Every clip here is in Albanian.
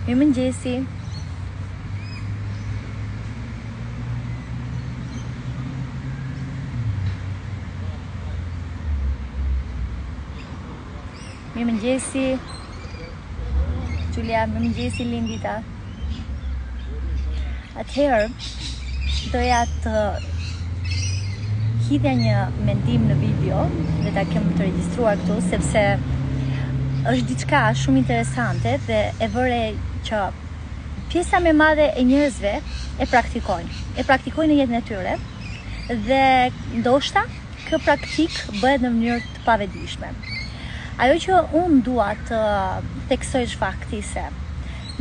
Mirëmëngjesi. Mirëmëngjesi. Julia, mirëmëngjesi Lindita. Atëherë, doja të hidhja një mendim në video dhe ta kem të regjistruar këtu, sepse është diçka shumë interesante dhe e vëre që pjesa më e madhe e njerëzve e praktikojnë në jetën e tyre dhe ndoshta kjo praktik bëhet në mënyrë të pavetëdijshme. Ajo që unë dua të theksoj është fakti se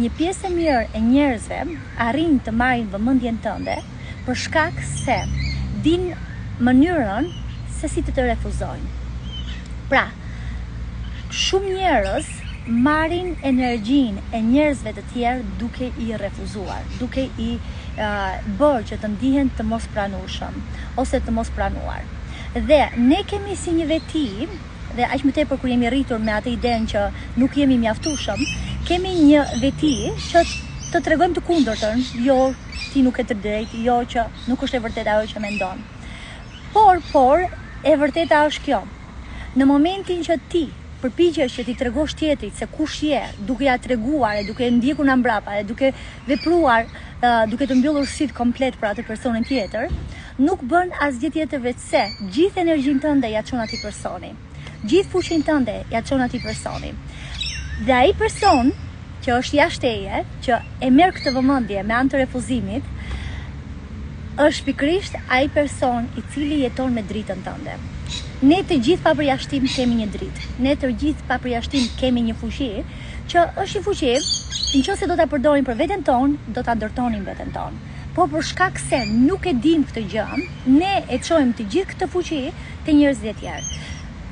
një pjesë e mirë e njerëzve arrin të marrin vëmendjen tënde për shkak se din mënyrën se si të refuzojnë. Pra, shumë njerëz marrin energjinë e njerëzve të tjerë duke i refuzuar, duke i bërë që të ndihen të mos pranueshëm ose të mos pranuar. Dhe ne kemi si një veti, dhe aq më tepër kur jemi rritur me atë idenë që nuk jemi mjaftueshëm, kemi një veti që të tregojmë të kundërtën, jo, ti nuk e të drejtë, jo që nuk është e vërtetë ajo që mendon. Por e vërteta është kjo. Në momentin që ti përpiqesh që ti tregosh tjetrit se kush je, duke ja treguar e duke ndjekur nga mbrapa e duke vepruar, duke të mbyllur syt komplet për atë personin tjetër, nuk bën asgjë tjetër veçse gjithë energjinë tënde ja çon atij personi. Gjithë fuqinë tënde ja çon atij personi. Dhe ai person që është jashtë teje, që e merr këtë vëmendje me anë të refuzimit, është pikërisht ai person i cili jeton me dritën tënde. Ne të gjithë pa përjashtim kemi një dritë. Ne të gjithë pa përjashtim kemi një fuqi, që është një fuqi, nëse do ta përdorim për veten tonë, do ta ndërtonim veten tonë. Po për shkak se nuk e dim këtë gjë, ne e çojmë të gjithë këtë fuqi te njerëzit e tjerë.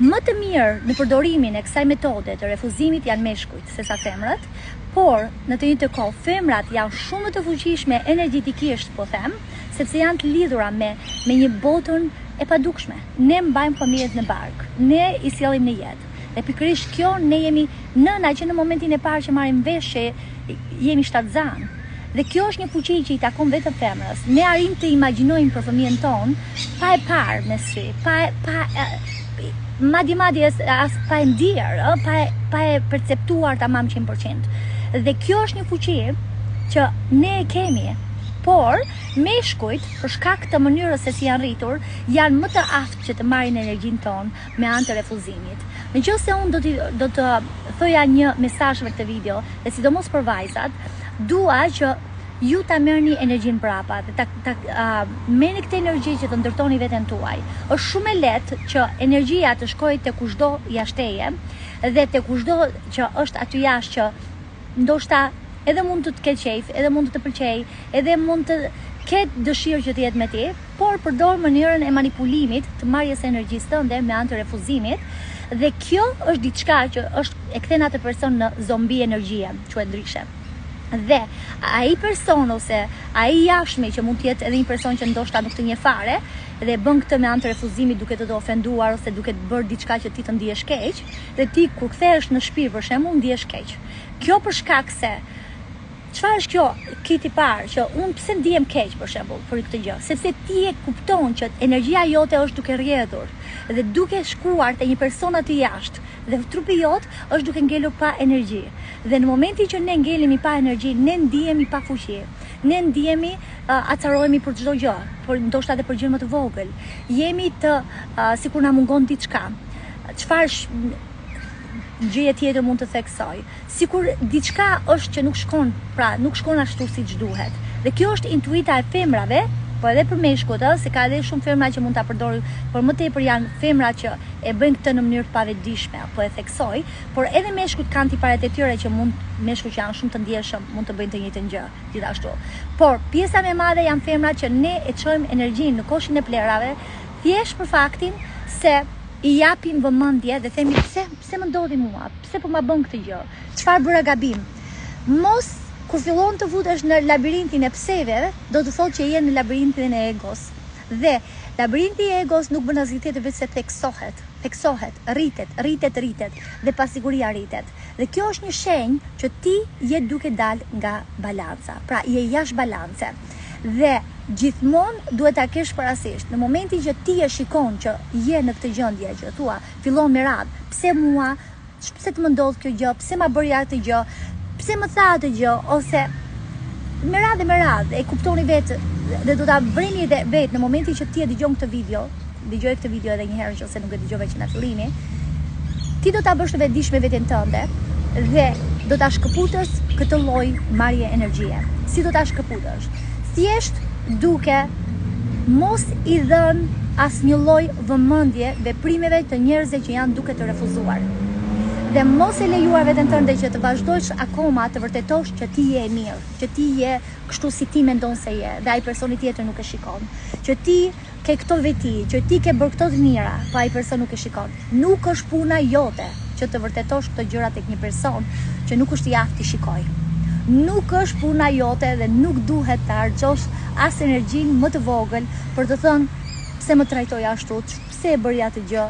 Më të mirë në përdorimin e kësaj metode të refuzimit janë meshkujt sesa femrat, por në të njëjtën kohë femrat janë shumë më të fuqishme energjetikisht, po them, sepse janë të lidhura me një botën e padukshme. Ne mbajmë familjet në bark, ne i sjellim në jetë. Dhe pikërisht kjo ne jemi nëna që në momentin e parë që marrim vesh që jemi shtatzan. Dhe kjo është një fuqi që i takon vetëm femrës. Ne arrim të imagjinojmë për fëmijën tonë pa e parë me sy, madje as pa e ndier, pa e perceptuar tamam 100%. Dhe kjo është një fuqi që ne e kemi, por meshkujt, për shkak të mënyrës se si janë rritur, janë më të aftë që të marrin energjinë tonë me anë të refuzimit. Nëse unë do të thoja një mesazh për këtë video, dhe sidomos për vajzat, dua që ju ta merrni energjinë brapa dhe ta merrni këtë energji që të ndërtoni veten tuaj. Është shumë e lehtë që energjia të shkojë te kushdo jashtëje dhe te kushdo që është aty jashtë që ndoshta edhe mund të të ketë qejf, edhe mund të të pëlqej, edhe mund të ketë dëshirë që të jetë me ti, por përdor mënyrën e manipulimit të marrjes së energjisë tënde me anë të refuzimit, dhe kjo është diçka që e kthen atë person në zombi energjie, quhet ndryshe. Dhe ai person ose ai jashtëmi që mund të jetë edhe një person që ndoshta nuk të njeh fare dhe bën këtë me anë të refuzimit duke të ofenduar ose duke të bërë diçka që ti të ndihesh keq, dhe ti kur kthehesh në shtëpi për shembull ndihesh keq. Kjo për shkak se çfarë është kjo kiti parë që unë pse ndihem keq për shembull për këtë gjë, sepse ti e kupton që energjia jote është duke rrjedhur dhe duke shkuar te një person aty jashtë dhe trupi jot është duke ngelur pa energji. Dhe në momentin që ne ngelemi pa energji, ne ndihemi pa fuqi. Ne ndihemi acarohemi për çdo gjë, por ndoshta edhe për gjë më të vogël. Jemi të sikur na mungon diçka. Çfarë gjëje tjetër mund të theksoj? Sikur diçka është që nuk shkon ashtu siç duhet. Dhe kjo është intuita e femrave, po edhe për meshkut, se ka edhe shumë femra që mund ta përdorin, por më tepër janë femra që e bëjnë këtë në mënyrë të pavetëdijshme, apo e theksoj, por edhe meshkut kanë tiparet e tyre që meshkut që janë shumë të ndjeshëm mund të bëjnë të njëjtën gjë, gjithashtu. Por pjesa më e madhe janë femra që ne e çojmë energjinë në koshin e plerave, thjesht për faktin se i japim vëmendje dhe themi pse më ndodhi mua, pse po ma bën këtë gjë, çfarë bëra gabim. Mos kur fillon të futesh në labirintin e pseve, do të thotë që je në labirintin e egos. Dhe labirinti i egos nuk bën asgjë tjetër veç se theksohet. theksohet, rritet dhe pasiguria rritet. Dhe kjo është një shenjë që ti je duke dalë nga balanca, pra je jashtë balance. Dhe gjithmonë duhet ta kesh parasysh, në momentin që ti e shikon që je në këtë gjendje që thua, fillon me radhë, pse mua, pse të më ndodh kjo gjë, pse ma bëri atë gjë, pse më tha atë gjë, ose me radhë, e kuptoni vetë dhe do ta vreni edhe vetë në momentin që ti e dëgjon këtë video, dëgjoj këtë video edhe një herë nëse nuk e dëgjove që në fillimi, ti do ta bësh të vetëdijshme veten tënde dhe do ta shkëputësh këtë lloj marrje energjie. Si do ta shkëputësh? Thjesht duke mos i dhënë asnjë lloj vëmendje veprimeve të njerëzve që janë duke të refuzuar. Dhe mos e lejuar veten tënde që të vazhdojsh akoma të vërtetosh që ti je e mirë, që ti je kështu si ti mendon se je, dhe ai personi tjetër nuk e shikon. Që ti ke këto veti, që ti ke bërë këto të mira, pa ai person nuk e shikon. Nuk është puna jote që të vërtetosh këto gjëra tek një person që nuk është i aftë të shikoj. Nuk është puna jote dhe nuk duhet të harxhosh as energjinë më të vogël për të thënë pse më trajtoi ashtu, pse e bëri atë gjë,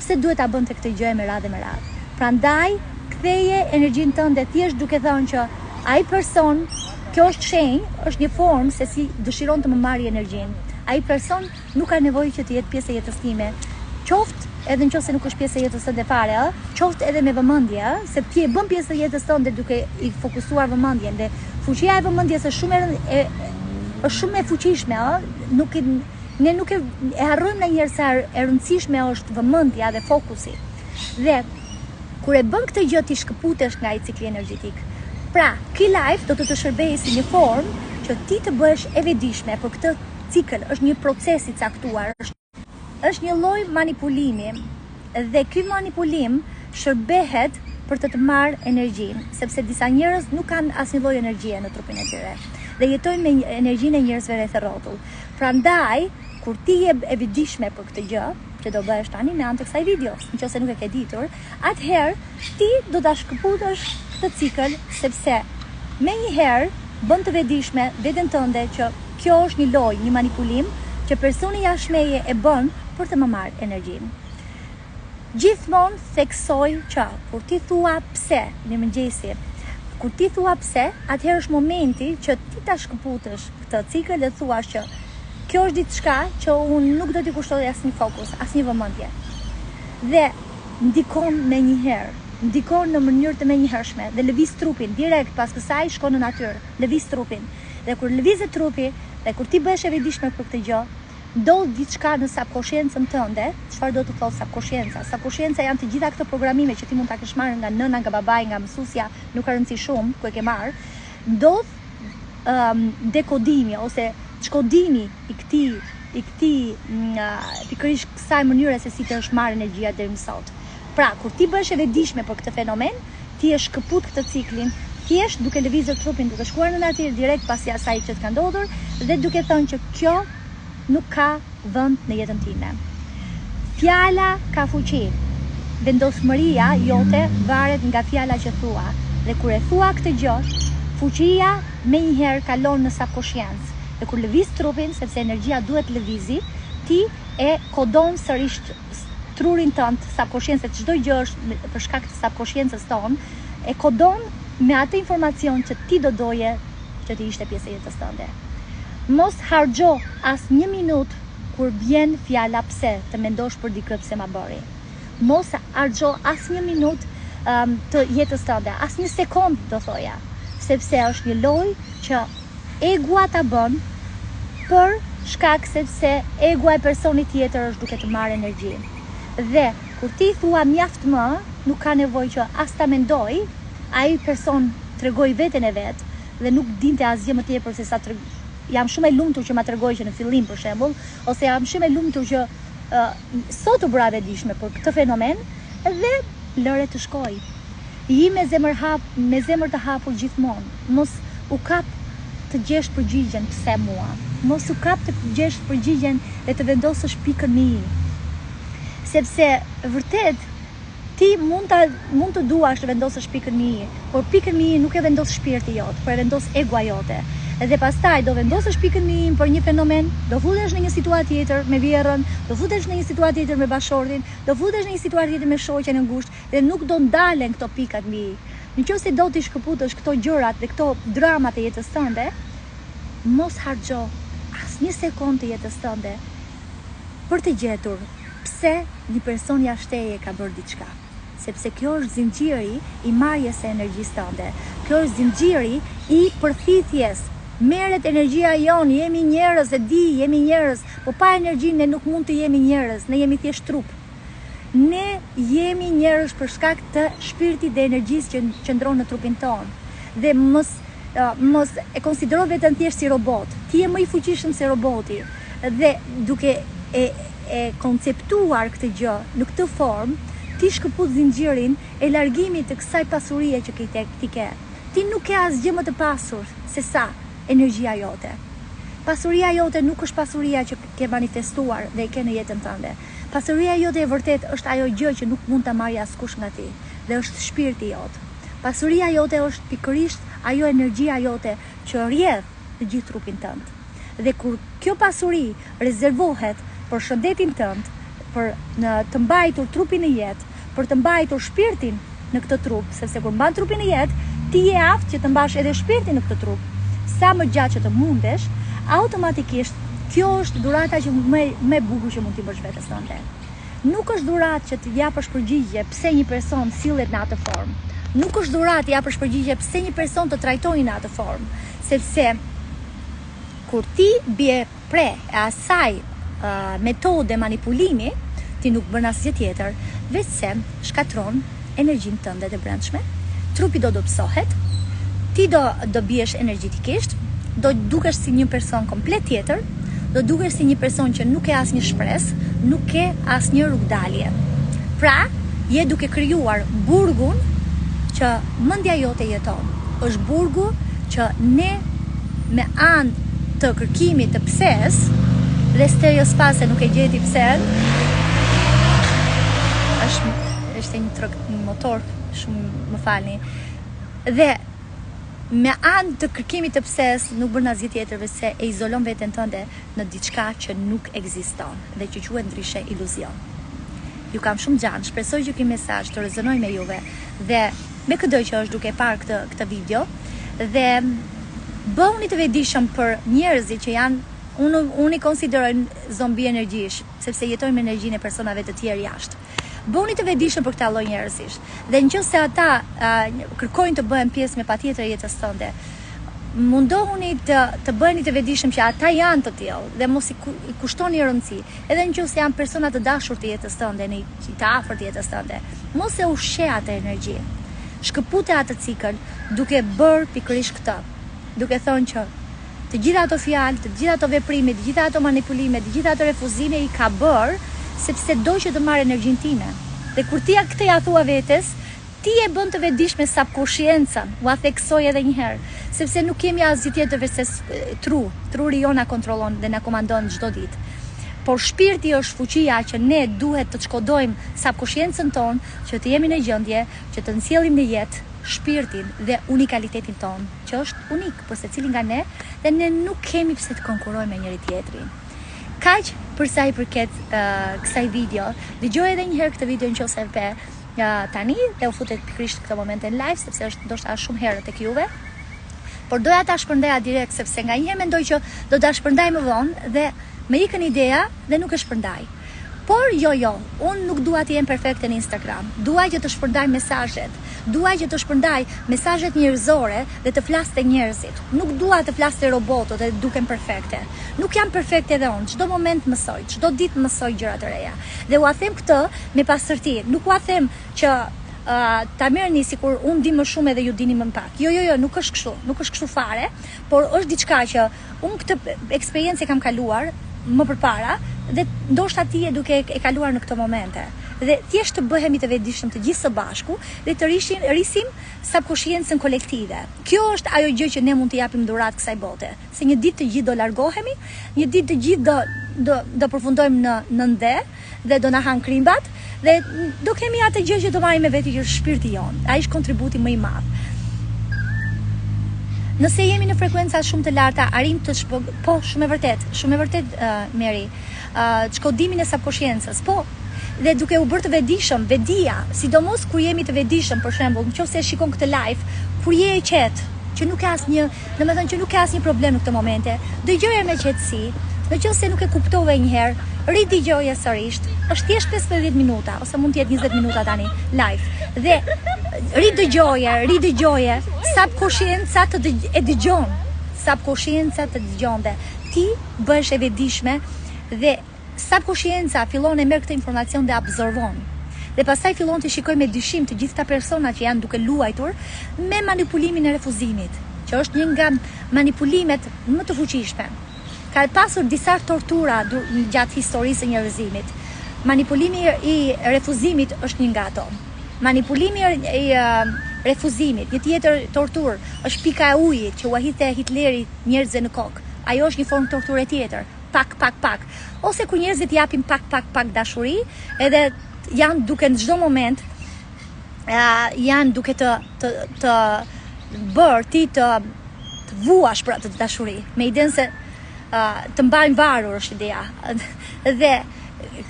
pse duhet ta bënte këtë gjë me radhë. Prandaj, ktheje energjinë tënde thjesht duke thënë që ai person, kjo është shenjë, është një formë se si dëshiron të më marrë energjinë. Ai person nuk ka nevojë që të jetë pjesë e jetës time. Qoftë edhe nëse nuk është pjesë e jetës tënde fare, qoftë edhe me vëmendje, se ti e bën pjesë e jetës tënde duke i fokusuar vëmendjen dhe fuqia e vëmendjes është shumë e fuqishme, ne nuk e harrojmë ndonjëherë se e rëndësishme është vëmendja dhe fokusi. Dhe kur e bën këtë gjë ti shkëputesh nga ai cikli energjetik. Pra, Key Life do të shërbejë si një formë që ti të bëhesh e vetëdijshme për këtë cikël, është një proces i caktuar, është një lloj manipulimi dhe ky manipulim shërbehet për të marrë energjinë, sepse disa njerëz nuk kanë asnjë lloj energjie në trupin e tyre dhe jetojnë me energjinë e njerëzve rreth rrotull. Prandaj, kur ti je e vetëdijshme për këtë gjë, që do bëhesh tani me anë të kësaj videos, nëse nuk e ke ditur, atëherë ti do ta shkëputësh këtë cikël, sepse menjëherë bën të vetëdijshme veten tënde që kjo është një lojë, një manipulim që personi jashtëmeje e bën për të më marrë energjinë. Gjithmonë theksoj që kur ti thua pse, në mëngjesi, kur ti thua pse, atëherë është momenti që ti ta shkëputësh këtë cikël dhe thuash që kjo është diçka që unë nuk do t'i kushtoj asnjë fokus, asnjë vëmendje. Dhe ndikon menjëherë, ndikon në mënyrë të menjëhershme dhe lëviz trupin direkt pas kësaj shkon në natyrë, lëviz trupin. Dhe kur lëvizet trupi dhe kur ti bëhesh e vetëdijshme për këtë gjë, ndodh diçka në subconsciencën tënde. Çfarë do të thotë subconscienca? Subconscienca janë të gjitha këto programime që ti mund ta kesh marrë nga nëna, nga babai, nga mësuesja, nuk ka rëndësi shumë ku e ke marrë. Ndodh dekodimi ose shkodimi i këtij pikërisht kësaj mënyre se si të është marrë energjia deri më sot. Pra, kur ti bëhesh e vetëdijshme për këtë fenomen, ti e shkëput këtë ciklin, thjesht duke lëvizur trupin, duke shkuar në natyrë direkt pasi asaj që të ka ndodhur dhe duke thënë që kjo nuk ka vend në jetën time. Fjala ka fuqi. Vendosmëria jote varet nga fjala që thua. Dhe kur e thua këtë gjë, fuqia menjëherë kalon në subconsciencë. Dhe kur lëviz trupin, sepse energjia duhet lëvizi, ti e kodon sërish trurin tënd, subconsciencën, çdo gjë është për shkak të subconsciencës tonë, e kodon me atë informacion që ti do doje që ti ishte pjesë e jetës tënde. Mos harxho as një minutë kur vjen fjala pse të mendosh për dikë pse ma bëri. Mos harxho as një minutë të jetës tënde, as një sekond do thoja, sepse është një lojë që egua ta bën për shkak sepse egua e personit tjetër është duke të marrë energji. Dhe kur ti thua mjaft më, nuk ka nevojë që as ta mendoj, ai person tregoi veten e vet dhe nuk dinte asgjë më tepër se sa jam shumë e lumtur që ma tregoi që në fillim për shembull, ose jam shumë e lumtur që sot u bëra e vetëdijshme për këtë fenomen dhe lëre të shkoj. Ji me zemër të hapur gjithmonë. Mos u kap të gjesh përgjigjen pse mua. Mos u kap të gjesh përgjigjen dhe të vendosësh pikën në i. Sepse vërtet ti mund të duash të vendosësh pikën në i, por pikën në i nuk e vendos shpirti jot, por e vendos egua jote. Edhe pastaj do vendosësh pikën mijim për një fenomen, do futesh në një situatë tjetër me vjerrën, do futesh në një situatë tjetër me bashortin, do futesh në një situatë tjetër me shoqen e ngushtë dhe nuk do ndalen këto pikat mbi. Nëse do të shkëputësh këto gjërat dhe këto dramat e jetës tënde, mos harxho asnjë sekondë të jetës tënde për të gjetur pse një person jashtë teje ka bërë diçka. Sepse kjo është zinxhiri i marrjes së energjisë tënde. Kjo është zinxhiri i përthithjes. Merret energjia jonë, jemi njerëz, e di, jemi njerëz, po pa energji ne nuk mund të jemi njerëz, ne jemi thjesht trup. Ne jemi njerëz për shkak të shpirtit dhe energjisë që qëndron në trupin tonë. Dhe mos e konsidero veten thjesht si robot. Ti je më i fuqishëm se roboti. Dhe duke e konceptuar këtë gjë në këtë formë, ti shkëput zinxhirin e largimit të kësaj pasurie që ti ke. Ti nuk ke asgjë më të pasur se sa energjia jote. Pasuria jote nuk është pasuria që ke manifestuar dhe e ke në jetën tënde. Pasuria jote e vërtet është ajo gjë që nuk mund ta marrë askush nga ti, dhe është shpirti jot. Pasuria jote është pikërisht ajo energjia jote që rrjedh të gjithë trupin tënd. Dhe kur kjo pasuri rezervohet për shëndetin tënd, për të mbajtur trupin në jetë, për të mbajtur shpirtin në këtë trup, sepse kur mban trupin në jetë, ti je aftë që të mbash edhe shpirtin në këtë trup. Sa më gjatë që të mundesh, automatikisht kjo është dhurata që më e bukur që mund t'i bësh vetes tënde. Nuk është dhuratë që të japësh përgjigje pse një person sillet në atë formë. Nuk është dhuratë të japësh përgjigje pse një person të trajtojë në atë formë, sepse kur ti bie pre e asaj metode manipulimi, ti nuk bën asgjë tjetër, veçse shkatron energjinë tënde të brendshme, trupi do dobësohet, ti do biesh energjetikisht, do dukesh si një person komplet tjetër, do dukesh si një person që nuk ke asnjë shpresë, nuk ke asnjë rrugdalje. Pra, je duke krijuar burgun që mendja jote jeton. Është burgu që ne me anë të kërkimit të pses dhe stereospase nuk e gjeti psen, është një motor, shumë më falni. Dhe me anë të kërkimit të pses nuk bën asgjë tjetër veçse e izolon veten tënde në diçka që nuk ekziston dhe që quhet ndryshe iluzion. Ju kam shumë gjanë, shpresoj që ky mesazh të rezonoj me juve dhe me çdo që është duke parë këtë video dhe bëhuni të vetëdijshëm për njerëzit që janë unë i konsideroj zombi energjish, sepse jetojnë me energjinë e personave të tjerë jashtë. Bëhuni të vetëdijshëm për këtë lloj njerëzish. Dhe nëse ata kërkojnë të bëhen pjesë me patjetër jetës tënde, mundohuni të bëheni të vetëdijshëm që ata janë të tillë dhe mos i kushtoni rëndësi. Edhe nëse janë persona të dashur të jetës tënde, të afërt të jetës tënde, mos e ushqe atë energji. Shkëpute atë cikël duke bërë pikërisht këtë, duke thënë që të gjitha ato fjalë, të gjitha ato veprime, të gjitha ato manipulime, të gjitha ato refuzime i ka bërë sepse do që të marrë energjinë time. Dhe kur ti këtë ja thua vetes, ti e bën të vetëdijshme subconsciencën, u a theksoj edhe një herë, sepse nuk kemi asgjë tjetër veçse truri jon na kontrollon dhe na komandon çdo ditë. Por shpirti është fuqia që ne duhet të shkodojmë subconsciencën tonë, që të jemi në gjendje që të nxjellim në jetë shpirtin dhe unikalitetin tonë, që është unik për secilin nga ne dhe ne nuk kemi pse të konkurrojmë me njëri tjetrin. Kaq për sa i përket kësaj video. Dëgjoj edhe një herë këtë video nëse tani dhe u futet pikërisht këtë moment në live sepse është ndoshta shumë herë tek juve. Por doja ta shpërndaja direkt sepse nganjëherë mendoj që do ta shpërndaj më vonë dhe më ikën ideja dhe nuk e shpërndaj. Por jo, unë nuk dua të jem perfekte në Instagram. Dua që të shpërndaj mesazhet. Dua që të shpërndaj mesazhet njerëzore dhe të flas te njerëzit. Nuk dua të flas te robotët dhe duken perfekte. Nuk jam perfekte edhe unë. Çdo moment mësoj, çdo ditë mësoj gjëra të reja. Dhe ua them këtë me pastërti. Nuk ua them që ta merrni sikur unë di më shumë edhe ju dini më pak. Jo, nuk është kështu. Nuk është kështu fare, por është diçka që unë këtë eksperiencë kam kaluar më përpara dhe ndoshta ti e duke e kaluar në këto momente. Dhe thjesht të bëhemi të vetëdijshëm të gjithë së bashku dhe të rrisim subconsciencën kolektive. Kjo është ajo gjë që ne mund të japim dhuratë kësaj bote. Se një ditë të gjithë do largohemi, një ditë të gjithë do përfundojmë në ndë dhe do na hanë krimbat dhe do kemi atë gjë që do marrim me veti që është shpirti jon. Ai është kontributi më i madh. Nëse jemi në frekuenca shumë të larta, arrim të po, shumë e vërtet, Mary, çkodimin e subconsciencës, po, dhe duke u bërë të vetëdijshëm, vedia, sidomos kur jemi të vetëdijshëm, për shembull, nëse shikon këtë live, kur je i qetë, që nuk ka asnjë, domethënë që nuk ka asnjë problem në këtë momente, dëgjoje me qetësi, nëse nuk e kuptove një herë, ridëgjoje sërish, është thjesht 15 minuta ose mund të jetë 20 minuta tani live. Dhe ridëgjoje, subconscienca e dëgjon, subconscienca të dëgjon dhe ti bëhesh e vetëdijshme dhe subconscienca fillon e merr këtë informacion dhe absorbon. Dhe pastaj fillon të shikoj me dyshim të gjitha personat që janë duke luajtur me manipulimin e refuzimit, që është një nga manipulimet më të fuqishme. Ka pasur disa tortura gjatë historisë së njerëzimit. Manipulimi i refuzimit është një nga ato. Manipulimi i refuzimit, një tjetër torturë, është pika e ujit që u ahite Hitleri njerëzve në kokë. Ajo është një formë torture tjetër. Pak. Ose ku njerëzit japin pak dashuri, edhe janë duke në çdo moment janë duke të bërë ti të vuash për atë dashuri, me idenë se të mbajnë varur është ideja. Dhe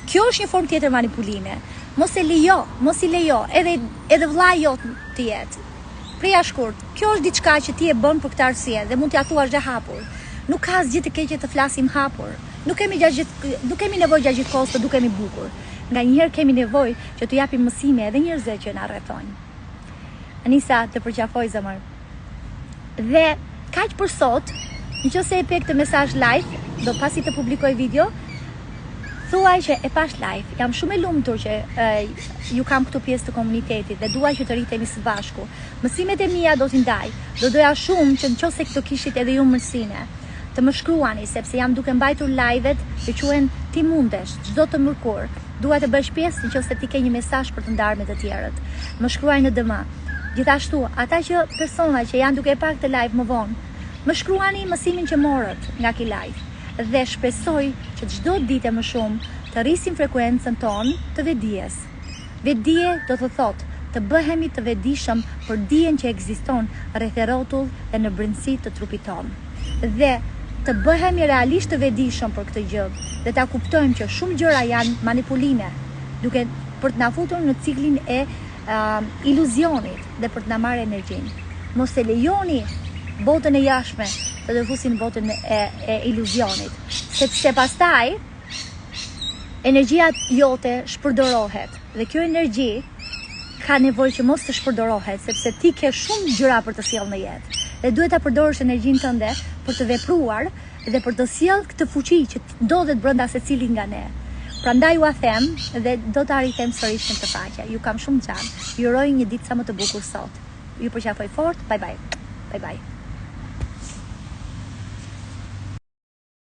kjo është një formë tjetër manipulime. Mos i lejo, edhe vllai jot të jetë. Preja shkurt, kjo është diçka që ti e bën për këtë arsye dhe mund t'ia thuash dhe hapur. Nuk ka asgjë të keqe të flasim hapur. Nuk kemi nevojë gjatë gjithë kohës të dukemi bukur. Nga njëherë kemi nevojë që të japim mësime edhe njerëzve që na rrethojnë. Anisa, të përqafoj zemër. Dhe kaq për sot. Nëse e pe këtë mesazh live, do pasi të publikoj video, thuaj që e pash live. Jam shumë e lumtur që ju kam këtu pjesë të komunitetit dhe dua që të rritemi së bashku. Mësimet e mia do t'i ndaj. Do doja shumë që nëse këto kishit edhe ju mësime, të më shkruani sepse jam duke mbajtur live-et që quhen Ti mundesh, çdo të mërkur. Dua të bësh pjesë nëse ti ke një mesazh për të ndarë me të tjerët. Më shkruaj në DM. Gjithashtu, ata persona që janë duke pa këtë live më vonë, më shkruani mësimin që morët nga ky live dhe shpresoj që çdo ditë më shumë të rrisim frekuencën tonë të vetdijes. Vetdije do të thotë të bëhemi të vetdijshëm për dijen që ekziston rreth e rrotull dhe në brendësi të trupit tonë. Dhe të bëhemi realisht të vetdijshëm për këtë gjë dhe ta kuptojmë që shumë gjëra janë manipulime, duke për të na futur në ciklin e iluzionit dhe për të na marrë energjinë. Mos e lejoni botën e jashtme të të fusin botën e iluzionit, sepse pastaj energjia jote shpërdorohet dhe kjo energji ka nevojë që mos të shpërdorohet, sepse ti ke shumë gjëra për të sjellë në jetë dhe duhet ta përdorësh energjinë tënde për të vepruar dhe për të sjellë këtë fuqi që ndodhet brenda secilit nga ne. Prandaj ju a them dhe do të arritem sërish në të faqe. Ju kam shumë qanë. Ju uroj një ditë sa më të bukur sot. Ju përqafoj fort. Bye bye.